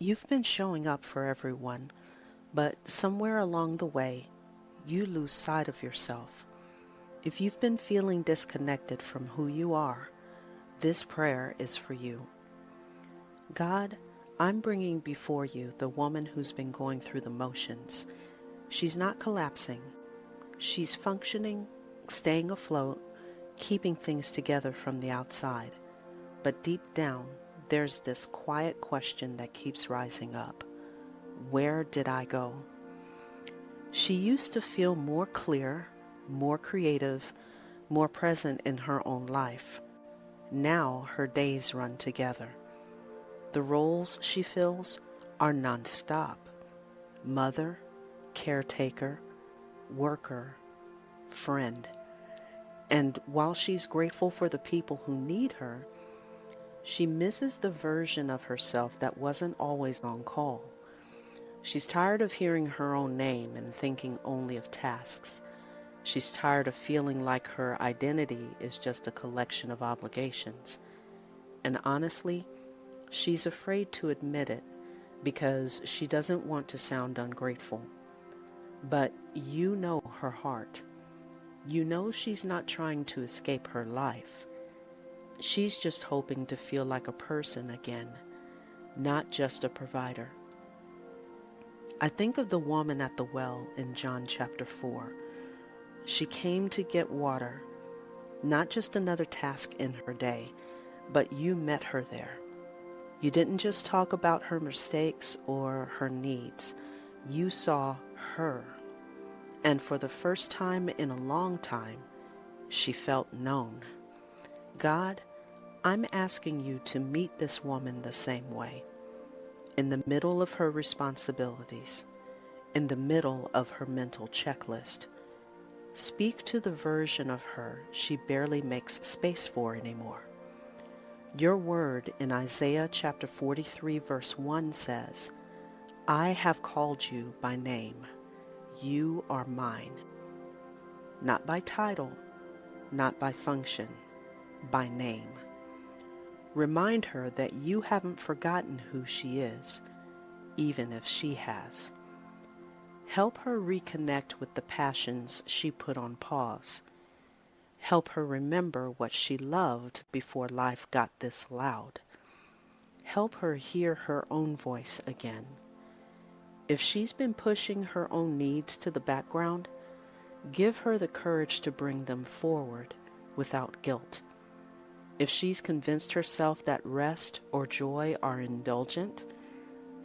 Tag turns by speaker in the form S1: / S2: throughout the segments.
S1: You've been showing up for everyone, but somewhere along the way, you lose sight of yourself. If you've been feeling disconnected from who you are, this prayer is for you. God, I'm bringing before you the woman who's been going through the motions. She's not collapsing. She's functioning, staying afloat, keeping things together from the outside. But deep down, there's this quiet question that keeps rising up. Where did I go? She used to feel more clear, more creative, more present in her own life. Now her days run together. The roles she fills are nonstop. Mother, caretaker, worker, friend. And while she's grateful for the people who need her, she misses the version of herself that wasn't always on call. She's tired of hearing her own name and thinking only of tasks. She's tired of feeling like her identity is just a collection of obligations. And honestly, she's afraid to admit it because she doesn't want to sound ungrateful. But you know her heart. You know she's not trying to escape her life. She's just hoping to feel like a person again, not just a provider. I think of the woman at the well in John chapter 4. She came to get water, not just another task in her day, but you met her there. You didn't just talk about her mistakes or her needs. You saw her. And for the first time in a long time, she felt known. God, I'm asking you to meet this woman the same way. In the middle of her responsibilities, in the middle of her mental checklist, speak to the version of her she barely makes space for anymore. Your word in Isaiah chapter 43 verse 1 says, I have called you by name. You are mine. Not by title, not by function, by name. Remind her that you haven't forgotten who she is, even if she has. Help her reconnect with the passions she put on pause. Help her remember what she loved before life got this loud. Help her hear her own voice again. If she's been pushing her own needs to the background, give her the courage to bring them forward without guilt. If she's convinced herself that rest or joy are indulgent,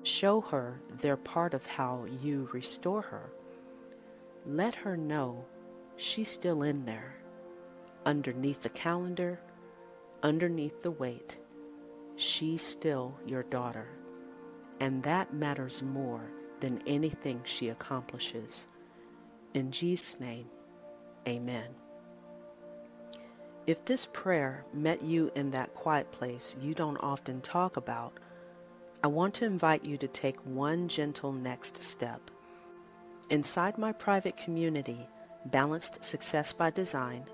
S1: show her they're part of how you restore her. Let her know she's still in there, underneath the calendar, underneath the weight. She's still your daughter, and that matters more than anything she accomplishes. In Jesus' name, amen. If this prayer met you in that quiet place you don't often talk about, I want to invite you to take one gentle next step. Inside my private community, Balanced Success by Design,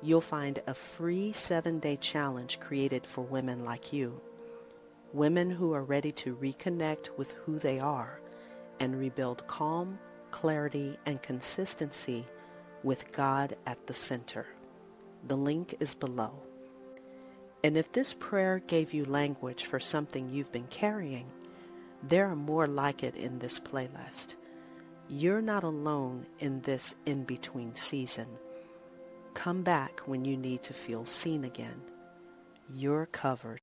S1: you'll find a free 7-day challenge created for women like you. Women who are ready to reconnect with who they are and rebuild calm, clarity, and consistency with God at the center. The link is below. And if this prayer gave you language for something you've been carrying, there are more like it in this playlist. You're not alone in this in-between season. Come back when you need to feel seen again. You're covered.